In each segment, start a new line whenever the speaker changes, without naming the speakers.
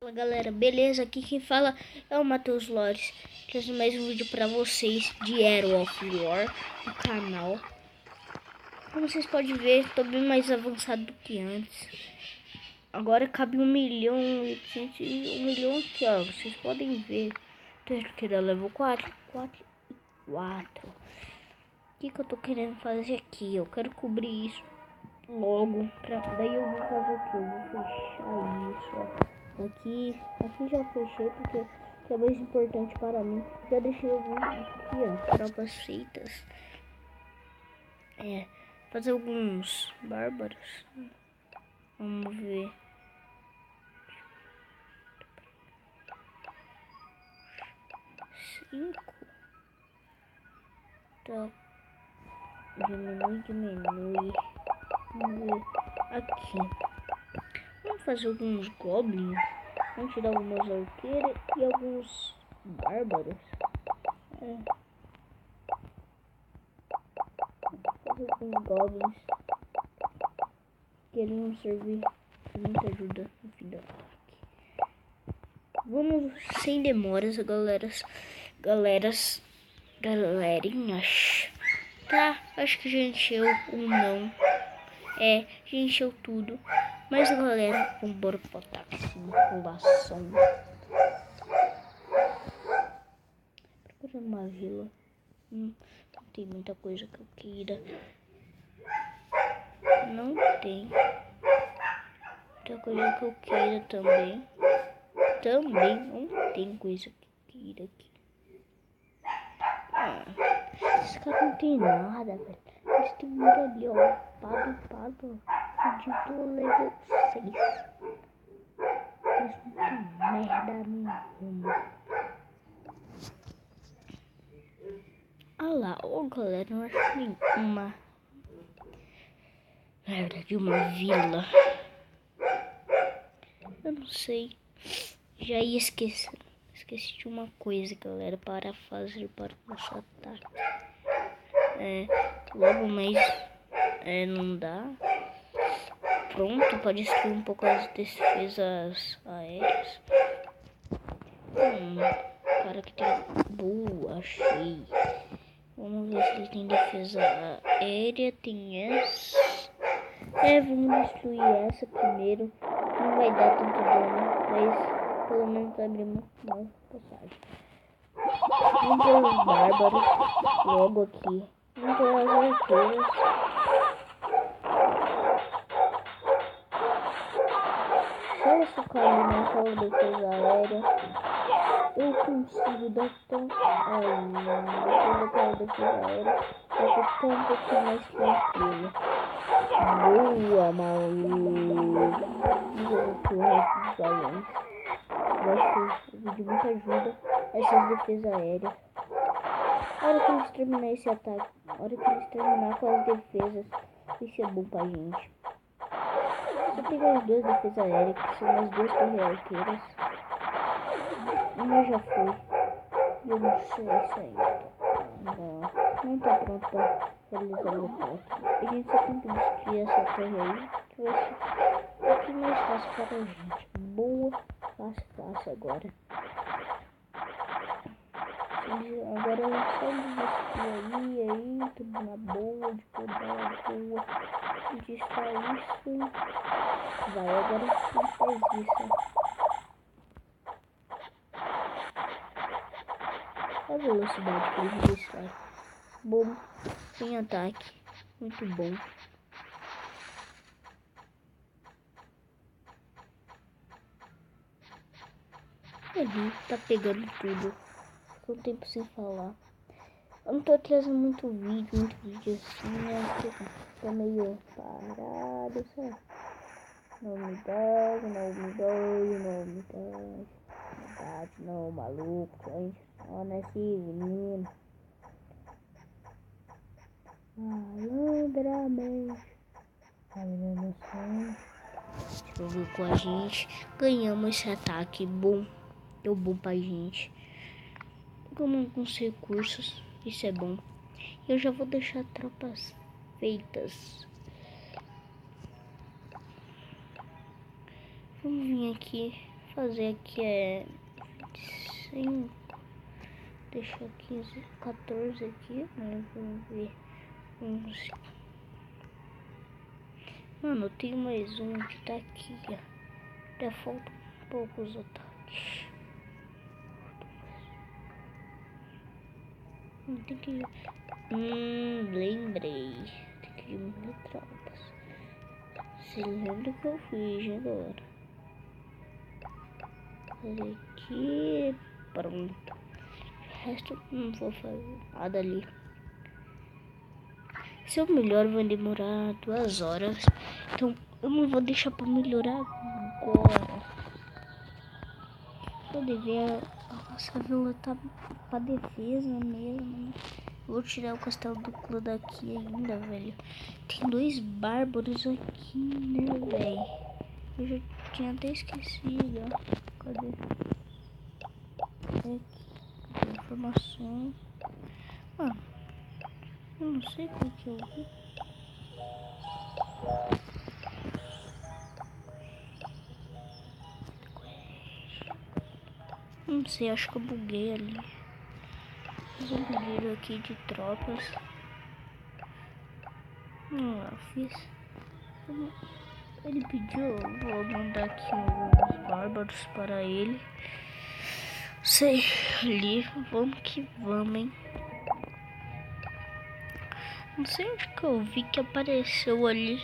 Fala galera, beleza? Aqui quem fala é o Matheus Lores, trazendo mais um vídeo pra vocês de Hero of War no canal. Como vocês podem ver, tô bem mais avançado do que antes. Agora cabe 1.800.000 aqui, ó. Vocês podem ver. Tô aqui da level 4. O que eu tô querendo fazer aqui? Eu quero cobrir isso logo. Daí eu vou fazer o que? Eu vou fechar isso, ó. Aqui já fechei porque é mais importante para mim. Já deixei alguns aqui, ó, tropas feitas. Fazer alguns bárbaros. Vamos ver. Cinco. Tá. Diminui. Vamos ver aqui. Vamos fazer alguns goblins. Vamos tirar algumas arqueiras e alguns bárbaros. Fazer alguns goblins. Queremos servir de muita ajuda no final. Vamos sem demoras, galerinhas. Tá, acho que já encheu ou não. Já encheu tudo. Mas galera, vamos embora pro ataque, simulação. Procurando uma vila. Não tem muita coisa que eu queira. Não tem muita coisa que eu queira também. Não tem coisa que eu queira aqui. Esse cara não tem nada, velho. Eles tem um ali, ó. Pado. Fudido level 6. Mas não tem merda nenhuma. Ah lá, galera, eu achei uma vila. Eu não sei. Já ia esquecer. Esqueci de uma coisa, galera, para fazer para o nosso ataque. Logo mais não dá. Pronto, pode destruir um pouco as defesas aéreas. Cara que tem boa, achei. Vamos ver se ele tem defesa aérea. Tem essa. Vamos destruir essa primeiro. Não vai dar tanto dano, mas pelo menos abrimos uma passagem. Vamos ter os bárbaros logo aqui. Vamos ter as arqueiras. Se eu focar ali naquela defesa aérea, eu consigo dar tão... depois daquela defesa aérea, eu fico um pouquinho mais tranquilo. Boa, maluco. O resto dos alunos. Vai ser de muita ajuda essas defesas aéreas. A hora que eles terminar esse ataque, a hora que eles terminar com as defesas, isso é bom pra gente. Só pegar as duas defesas aéreas, que são as duas torres arqueiras. Uma já foi. E eu não sei isso ainda. Não tá pronto pra realizar o ataque. A gente só tem que destruir essa torre aí, que vai ser um pouquinho mais fácil para a gente. Boa, fácil agora. Agora é só destruir aí, tudo na boa, de toda a boa. Conquistar isso. Vai, agora a gente faz isso. A velocidade que eles disparam. Bom, sem ataque. Muito bom. Ele tá pegando tudo. Ficou um tempo sem falar. Eu não tô trazendo muito vídeo assim, né? Porque tô meio parado, sabe? Não me dá. Verdade, não, maluco, gente. Olha esse menino. Malandramente. Jogou com a gente. Ganhamos esse ataque bom. Deu bom pra gente. Pegamos alguns recursos. Isso é bom. Eu já vou deixar tropas feitas. Vamos vir aqui fazer aqui é 5. Deixa 15, 14 aqui, né? Vamos ver. 11. Mano, tem mais um que tá aqui, ó. Já faltam poucos otários. Tem que... lembrei. Tem que diminuir tropas. Você lembra que eu fiz agora? Fazer aqui. Pronto. O resto não vou fazer nada ali. Se eu melhor vai demorar 2 horas. Então eu não vou deixar pra melhorar agora. Pode ver, a nossa vila tá pra defesa mesmo. Vou tirar o castelo do clã daqui ainda, velho. Tem 2 bárbaros aqui, né, velho? Eu já tinha até esquecido, ó. Cadê? Aqui. Informação. Mano, eu não sei qual que eu vi. Não sei, acho que eu buguei ali. Fiz um pedido aqui de tropas. Eu fiz. Ele pediu, vou mandar aqui alguns bárbaros para ele. Sei, ali, vamos que vamos, hein. Não sei onde que eu vi que apareceu ali.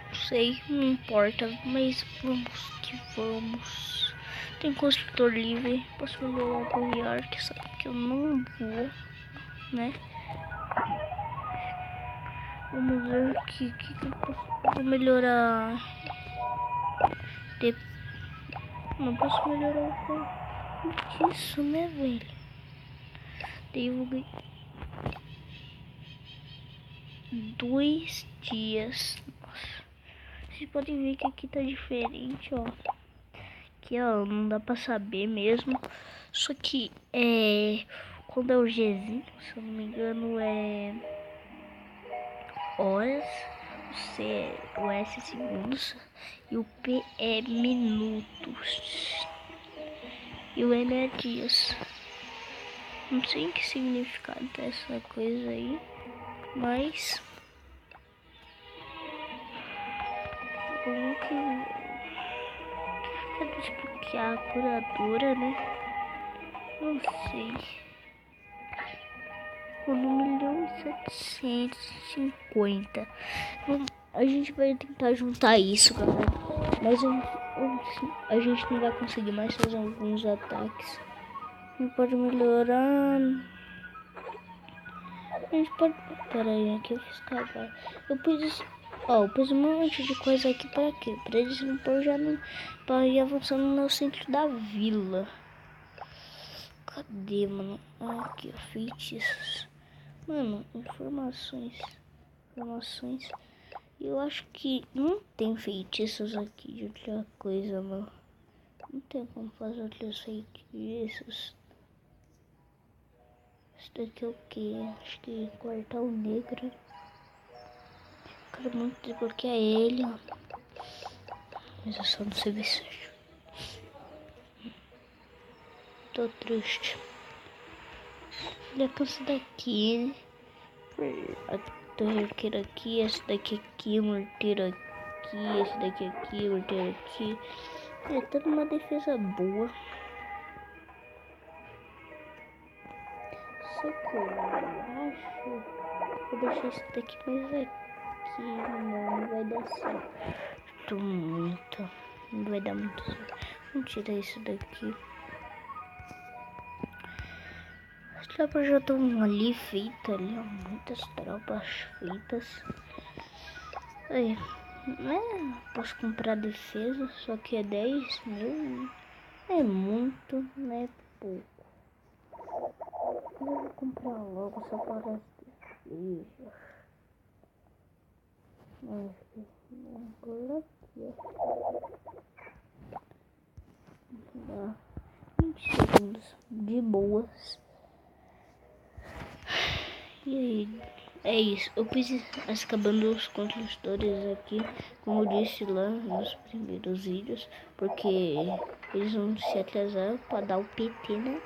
Não sei, não importa, mas vamos que vamos. Tem construtor livre, posso melhorar o York, sabe que eu não vou, né? Vamos ver o que eu posso melhorar. Não posso melhorar o disso, né, velho? Daí eu vou ganhar 2 dias. Nossa. Vocês podem ver que aqui tá diferente, ó. Aqui, ó, não dá pra saber mesmo. Só que quando é o Gzinho, se eu não me engano, é horas. O C é o S segundos. E o P é minutos. E o N é dias. Não sei o que significado tá essa coisa aí. Mas como que quero desbloquear a curadora, né? Não sei. 1.750.000. A gente vai tentar juntar isso, galera. Mas a gente não vai conseguir mais fazer alguns ataques. A gente pode melhorar. A gente pode... Pera aí, aqui eu fiz cavalo. Eu pus um monte de coisa aqui pra quê? Pra eles não pôr já no... Pra ir avançando no centro da vila. Cadê, mano? Aqui, ó, feitiços. Mano, informações. Eu acho que não tem feitiços aqui de outra coisa, mano. Não tem como fazer outros feitiços. Isso daqui é o que? Acho que Quartal Negro. Quero muito desbloquear ele, ó. Mas eu só não sei ver se tô triste. Já canso daqui, a torrequeira aqui, esse daqui aqui, o morteiro aqui, esse daqui aqui, o morteiro aqui. É toda uma defesa boa. Só que eu acho, vou deixar esse daqui mais aqui, não vai dar certo muito. Não vai dar muito certo. Vamos tirar isso daqui. As tropas já estão ali feitas, ali, ó, muitas tropas feitas. Aí, posso comprar defesa, só que é 10.000, é muito, não é pouco. Eu vou comprar logo só para as defesas. Agora aqui, ó. Dá 20 segundos de boas. E aí, É isso, eu fiz acabando os construtores aqui, como eu disse lá nos primeiros vídeos, porque eles vão se atrasar para dar o PT, né?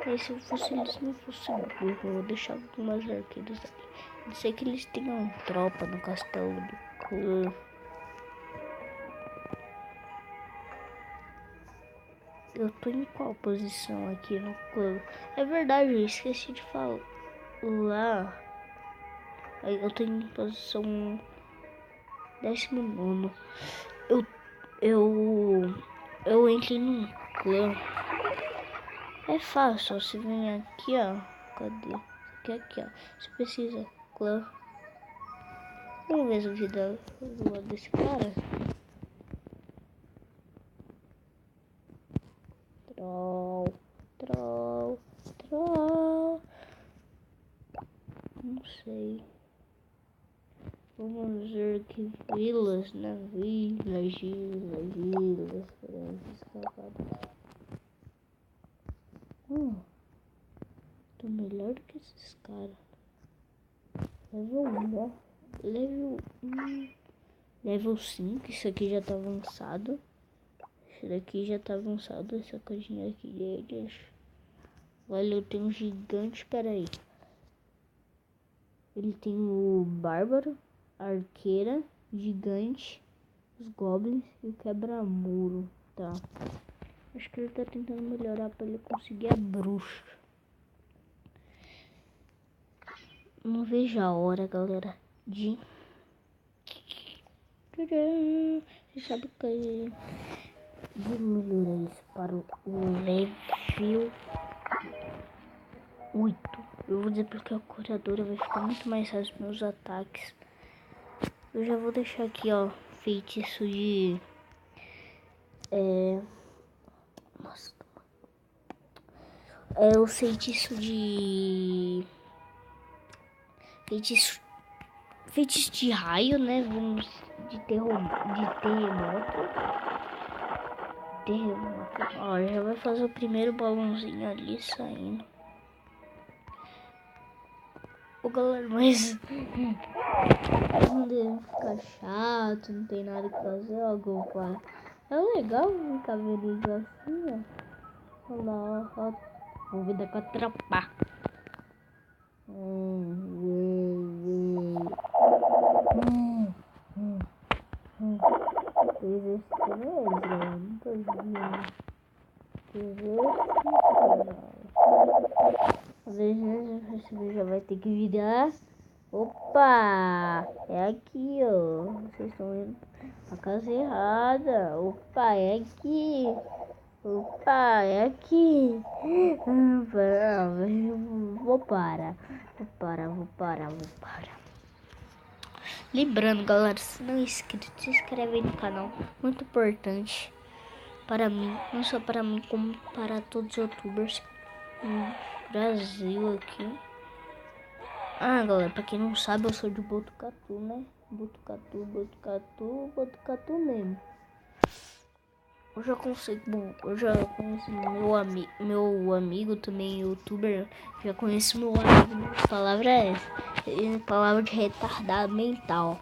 E se eles não fossem burros, eu vou deixar algumas arqueiras aqui. Não sei que eles tenham tropa no castelo do clã. Eu tô em qual posição aqui no clã? É verdade, eu esqueci de falar. Eu tô em posição 19. Eu entrei num clã. É fácil, você vem aqui, ó. Cadê? Aqui, ó. Você precisa clã. Vamos ver a vida do lado desse cara. Troll. Não sei. Vamos ver que vilas, né? Vilas. Tô melhor do que esses caras. Level 1, ó. Level 5, isso aqui já tá avançado. Esse daqui já tá avançado, essa coisinha aqui deles. Olha, eu tenho um gigante, peraí. Ele tem o bárbaro, a arqueira, gigante, os goblins e o quebra-muro. Tá. Acho que ele tá tentando melhorar pra ele conseguir a bruxa. Não vejo a hora, galera, de... Você sabe que de melhorar isso para o level 8. Eu vou dizer porque a curadora vai ficar muito mais fácil nos meus ataques. Eu já vou deixar aqui, ó, feitiço de... Nossa. É o feitiço de... Feitiço de raio, né? Vamos de terremoto. Ó, já vai fazer o primeiro balãozinho ali saindo. Ô galera, mas não deve ficar chato, não tem nada que fazer, ó, Gopa. É legal ficar vendo isso assim, ó. Olha lá, ó. Vou ver daqui a atrapar. Às vezes você já vai ter que virar. Opa! É aqui, ó. Vocês estão indo a casa errada. Opa, é aqui. Opa, é aqui. Vou parar. Lembrando, galera, se não é inscrito, se inscreve aí no canal. Muito importante para mim, não só para mim, como para todos os youtubers no Brasil aqui. Ah, galera, pra quem não sabe, eu sou de Botucatu, né? Botucatu mesmo. Eu já conheço meu amigo também, youtuber. Já conheço meu amigo. A palavra é essa. Palavra de retardado mental.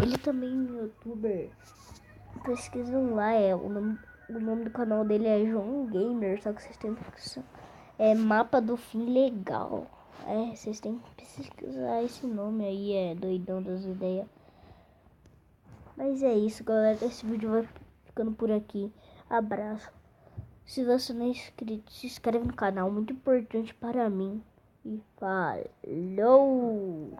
Ele também é youtuber. Pesquisam lá, o nome do canal dele é João Gamer, só que vocês têm que... É Mapa do Fim Legal. Vocês têm que pesquisar esse nome aí, é doidão das ideias. Mas é isso, galera. Esse vídeo vai ficando por aqui. Abraço. Se você não é inscrito, se inscreve no canal. Muito importante para mim. E falou!